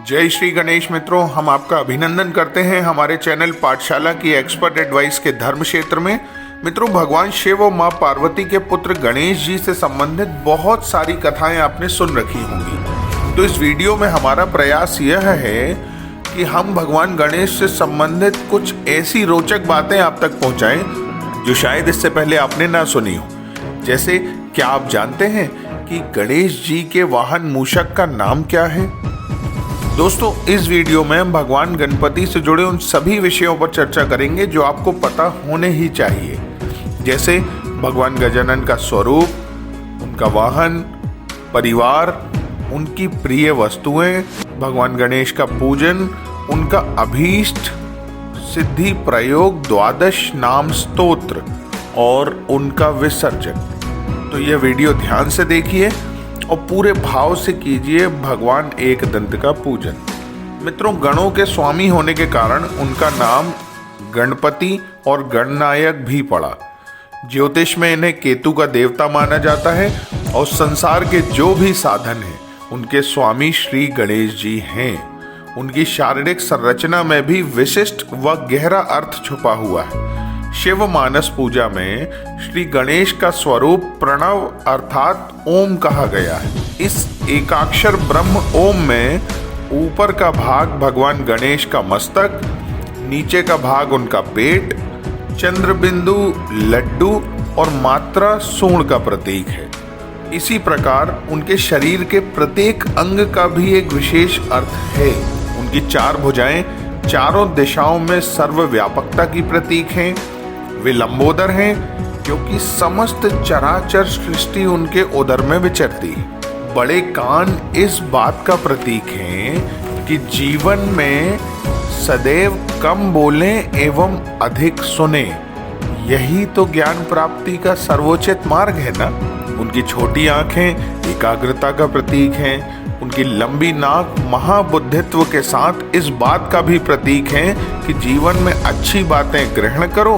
जय श्री गणेश मित्रों, हम आपका अभिनंदन करते हैं हमारे चैनल पाठशाला की एक्सपर्ट एडवाइस के धर्म क्षेत्र में। मित्रों, भगवान शिव और माँ पार्वती के पुत्र गणेश जी से संबंधित बहुत सारी कथाएं आपने सुन रखी होंगी। तो इस वीडियो में हमारा प्रयास यह है कि हम भगवान गणेश से संबंधित कुछ ऐसी रोचक बातें आप तक पहुंचाएं जो शायद इससे पहले आपने ना सुनी हो। जैसे, क्या आप जानते हैं कि गणेश जी के वाहन मूषक का नाम क्या है? दोस्तों, इस वीडियो में हम भगवान गणपति से जुड़े उन सभी विषयों पर चर्चा करेंगे जो आपको पता होने ही चाहिए। जैसे भगवान गजानन का स्वरूप, उनका वाहन, परिवार, उनकी प्रिय वस्तुएं, भगवान गणेश का पूजन, उनका अभीष्ट सिद्धि प्रयोग, द्वादश नाम स्तोत्र और उनका विसर्जन। तो यह वीडियो ध्यान से देखिए और पूरे भाव से कीजिए भगवान एक दंत का पूजन। मित्रों, गणों के स्वामी होने के कारण उनका नाम गणपति और गणनायक भी पड़ा। ज्योतिष में इन्हें केतु का देवता माना जाता है और संसार के जो भी साधन हैं उनके स्वामी श्री गणेश जी हैं। उनकी शारीरिक संरचना में भी विशिष्ट व गहरा अर्थ छुपा हुआ है। शिव मानस पूजा में श्री गणेश का स्वरूप प्रणव अर्थात ओम कहा गया है। इस एकाक्षर ब्रह्म ओम में ऊपर का भाग भगवान गणेश का मस्तक, नीचे का भाग उनका पेट, चंद्र बिंदु, लड्डू और मात्रा सूंड का प्रतीक है। इसी प्रकार उनके शरीर के प्रत्येक अंग का भी एक विशेष अर्थ है। उनकी चार भुजाएं चारों दिशाओं में सर्वव्यापकता की प्रतीक हैं। वे लंबोदर हैं क्योंकि समस्त चराचर सृष्टि उनके उदर में विचरती है। बड़े कान इस बात का प्रतीक हैं कि जीवन में सदैव कम बोलें एवं अधिक सुने। यही तो ज्ञान प्राप्ति का सर्वोचित मार्ग है ना। उनकी छोटी आंखें एकाग्रता का प्रतीक हैं। उनकी लंबी नाक महाबुद्धित्व के साथ इस बात का भी प्रतीक है कि जीवन में अच्छी बातें ग्रहण करो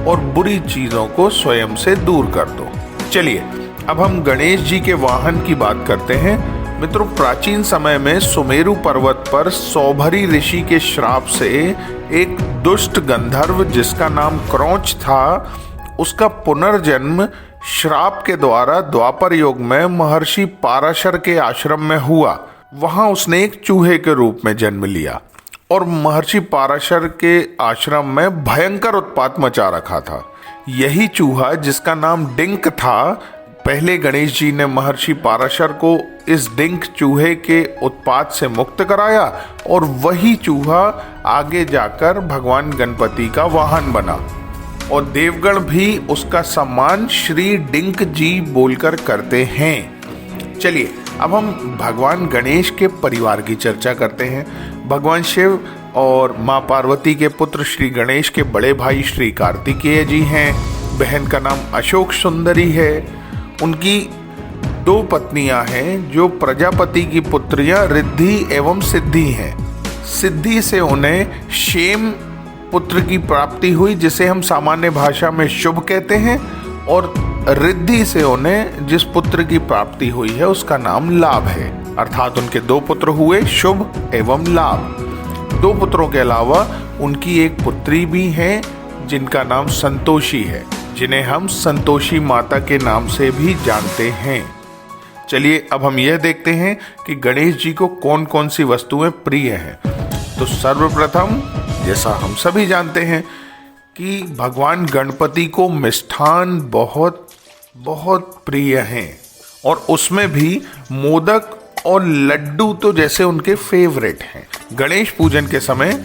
और बुरी चीजों को स्वयं से दूर कर दो। चलिए, अब हम गणेश जी के वाहन की बात करते हैं। मित्रों, प्राचीन समय में सुमेरु पर्वत पर सौभरी ऋषि के श्राप से एक दुष्ट गंधर्व जिसका नाम क्रौंच था, उसका पुनर्जन्म श्राप के द्वारा द्वापर युग में महर्षि पाराशर के आश्रम में हुआ। वहां उसने एक चूहे के रूप में जन्म लिया और महर्षि पाराशर के आश्रम में भयंकर उत्पात मचा रखा था। यही चूहा, जिसका नाम डिंक था, पहले गणेश जी ने महर्षि पाराशर को इस डिंक चूहे के उत्पात से मुक्त कराया और वही चूहा आगे जाकर भगवान गणपति का वाहन बना और देवगण भी उसका सम्मान श्री डिंक जी बोलकर करते हैं। चलिए, अब हम भगवान गणेश के परिवार की चर्चा करते हैं। भगवान शिव और माँ पार्वती के पुत्र श्री गणेश के बड़े भाई श्री कार्तिकेय जी हैं। बहन का नाम अशोक सुंदरी है। उनकी दो पत्नियां हैं जो प्रजापति की पुत्रियां रिद्धि एवं सिद्धि हैं। सिद्धि से उन्हें क्षेम पुत्र की प्राप्ति हुई, जिसे हम सामान्य भाषा में शुभ कहते हैं, और रिद्धि से उन्हें जिस पुत्र की प्राप्ति हुई है उसका नाम लाभ है। अर्थात उनके दो पुत्र हुए, शुभ एवं लाभ। दो पुत्रों के अलावा उनकी एक पुत्री भी है जिनका नाम संतोषी है, जिन्हें हम संतोषी माता के नाम से भी जानते हैं। चलिए, अब हम यह देखते हैं कि गणेश जी को कौन कौन सी वस्तुएं प्रिय हैं। तो सर्वप्रथम, जैसा हम सभी जानते हैं कि भगवान गणपति को मिष्ठान बहुत बहुत प्रिय हैं और उसमें भी मोदक और लड्डू तो जैसे उनके फेवरेट हैं। गणेश पूजन के समय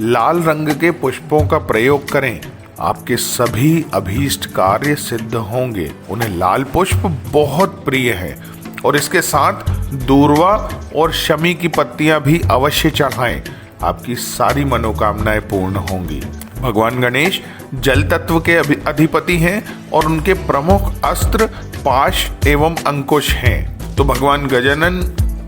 लाल रंग के पुष्पों का प्रयोग करें, आपके सभी अभीष्ट कार्य सिद्ध होंगे। उन्हें लाल पुष्प बहुत प्रिय है और इसके साथ दूर्वा और शमी की पत्तियां भी अवश्य चढ़ाएं, आपकी सारी मनोकामनाएं पूर्ण होंगी। भगवान गणेश जल तत्व के अधिपति हैं और उनके प्रमुख अस्त्र पाश एवं अंकुश हैं। तो भगवान गजानन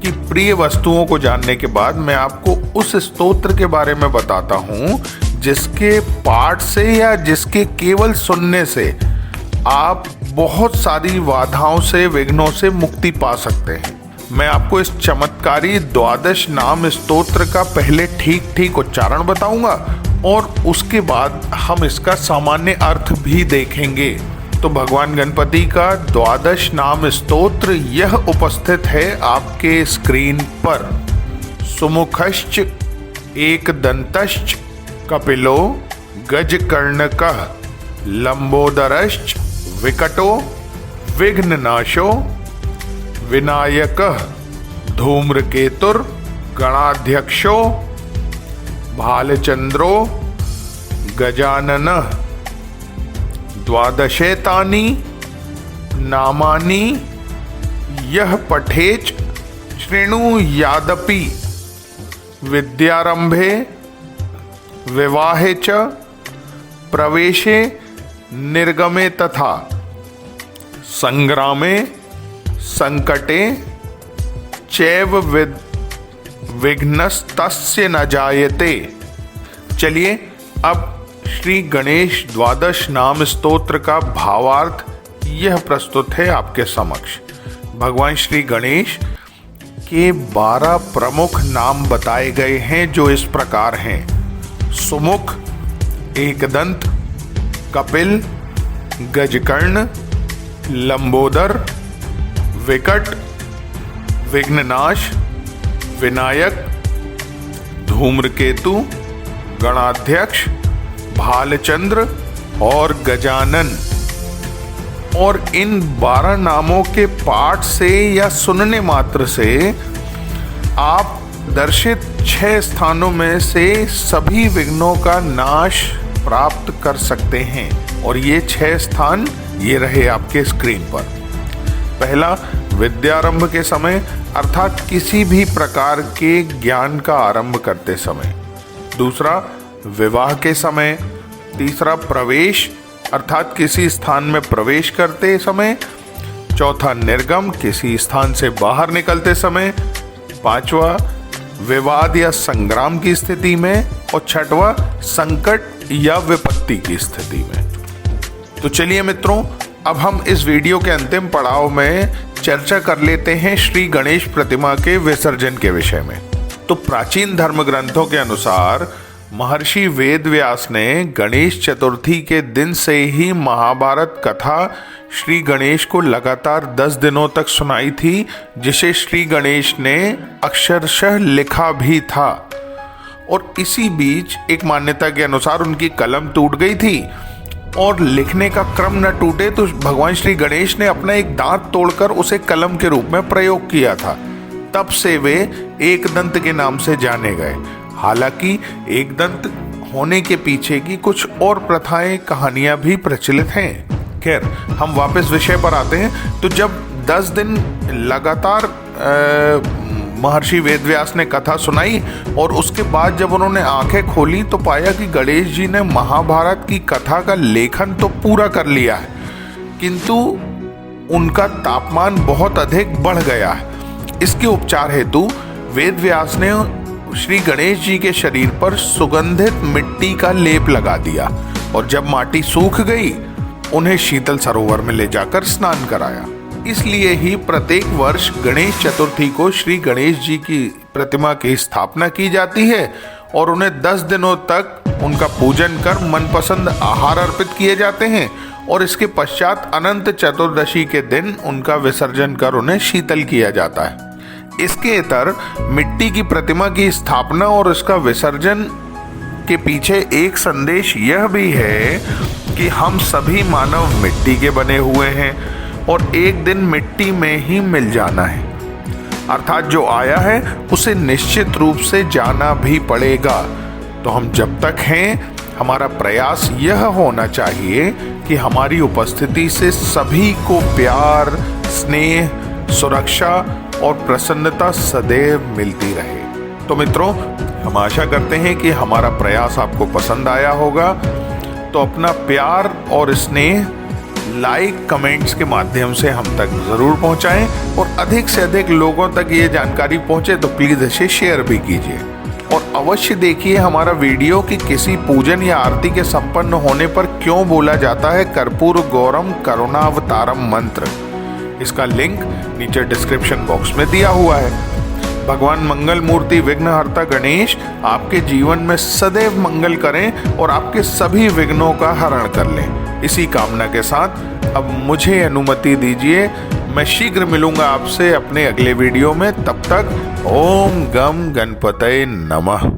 की प्रिय वस्तुओं को जानने के बाद मैं आपको उस स्तोत्र के बारे में बताता हूँ जिसके पाठ से या जिसके केवल सुनने से आप बहुत सारी बाधाओं से, विघ्नों से मुक्ति पा सकते हैं। मैं आपको इस चमत्कारी द्वादश नाम स्तोत्र का पहले ठीक ठीक उच्चारण बताऊंगा और उसके बाद हम इसका सामान्य अर्थ भी देखेंगे। तो भगवान गणपति का द्वादश नाम स्तोत्र यह उपस्थित है आपके स्क्रीन पर। सुमुखश्च एकदंतश्च कपिलो गजकर्णकः लंबोदरश्च विकटो विघ्ननाशो विनायकः धूम्रकेतुर गणाध्यक्षो भालचंद्रो गजाननः द्वादशेतानि नामानि यः पठेच शृणुयादपि विद्यारंभे विवाहे च प्रवेशे निर्गमे तथा संग्रामे संकटे चैव विघ्नस्तस्य न जायते। चलिए अब श्री गणेश द्वादश नाम स्तोत्र का भावार्थ यह प्रस्तुत है आपके समक्ष। भगवान श्री गणेश के 12 प्रमुख नाम बताए गए हैं जो इस प्रकार हैं। सुमुख, एकदंत, कपिल, गजकर्ण, लंबोदर, विकट, विघ्ननाश, विनायक, धूम्रकेतु, गणाध्यक्ष, भालचंद्र और गजानन। और इन 12 नामों के पाठ से या सुनने मात्र से आप दर्शित 6 स्थानों में से सभी विघ्नों का नाश प्राप्त कर सकते हैं। और ये 6 स्थान ये रहे आपके स्क्रीन पर। पहला, विद्यारंभ के समय अर्थात किसी भी प्रकार के ज्ञान का आरंभ करते समय। दूसरा, विवाह के समय। तीसरा, प्रवेश अर्थात किसी स्थान में प्रवेश करते समय। चौथा, निर्गम किसी स्थान से बाहर निकलते समय। पांचवा, विवाद या संग्राम की स्थिति में। और छठवां, संकट या विपत्ति की स्थिति में। तो चलिए मित्रों, अब हम इस वीडियो के अंतिम पड़ाव में चर्चा कर लेते हैं श्री गणेश प्रतिमा के विसर्जन के विषय में। तो प्राचीन धर्म ग्रंथों के अनुसार महर्षि वेदव्यास ने गणेश चतुर्थी के दिन से ही महाभारत कथा श्री गणेश को लगातार 10 दिनों तक सुनाई थी, जिसे श्री गणेश ने अक्षरशः लिखा भी था। और इसी बीच एक मान्यता के अनुसार उनकी कलम टूट गई थी और लिखने का क्रम न टूटे तो भगवान श्री गणेश ने अपना एक दांत तोड़कर उसे कलम के रूप में प्रयोग किया था। तब से वे एकदंत के नाम से जाने गए। हालांकि एकदंत होने के पीछे की कुछ और प्रथाएं, कहानियां भी प्रचलित हैं। खैर, हम वापस विषय पर आते हैं। तो जब 10 दिन लगातार महर्षि वेदव्यास ने कथा सुनाई और उसके बाद जब उन्होंने आंखें खोली तो पाया कि गणेश जी ने महाभारत की कथा का लेखन तो पूरा कर लिया है, किंतु उनका तापमान बहुत अधिक बढ़ गया है। इसके उपचार हेतु वेदव्यास ने श्री गणेश जी के शरीर पर सुगंधित मिट्टी का लेप लगा दिया और जब माटी सूख गई उन्हें शीतल सरोवर में ले जाकर स्नान कराया। इसलिए ही प्रत्येक वर्ष गणेश चतुर्थी को श्री गणेश जी की प्रतिमा की स्थापना की जाती है और उन्हें 10 दिनों तक उनका पूजन कर मनपसंद आहार अर्पित किए जाते हैं और इसके पश्चात अनंत चतुर्दशी के दिन उनका विसर्जन कर उन्हें शीतल किया जाता है। इसके इतर मिट्टी की प्रतिमा की स्थापना और उसका विसर्जन के पीछे एक संदेश यह भी है कि हम सभी मानव मिट्टी के बने हुए हैं और एक दिन मिट्टी में ही मिल जाना है, अर्थात जो आया है उसे निश्चित रूप से जाना भी पड़ेगा। तो हम जब तक हैं, हमारा प्रयास यह होना चाहिए कि हमारी उपस्थिति से सभी को प्यार, स्नेह, सुरक्षा और प्रसन्नता सदैव मिलती रहे। तो मित्रों, हम आशा करते हैं कि हमारा प्रयास आपको पसंद आया होगा। तो अपना प्यार और स्नेह लाइक, कमेंट्स के माध्यम से हम तक जरूर पहुंचाएं और अधिक से अधिक लोगों तक ये जानकारी पहुंचे तो प्लीज इसे शेयर भी कीजिए। और अवश्य देखिए हमारा वीडियो कि किसी पूजन या आरती के संपन्न होने पर क्यों बोला जाता है कर्पूर गौरम करुणावतारम मंत्र। इसका लिंक नीचे डिस्क्रिप्शन बॉक्स में दिया हुआ है। भगवान मंगल मूर्ति विघ्नहर्ता गणेश आपके जीवन में सदैव मंगल करें और आपके सभी विघ्नों का हरण कर लें। इसी कामना के साथ अब मुझे अनुमति दीजिए, मैं शीघ्र मिलूंगा आपसे अपने अगले वीडियो में। तब तक ओम गम गणपतये नमः।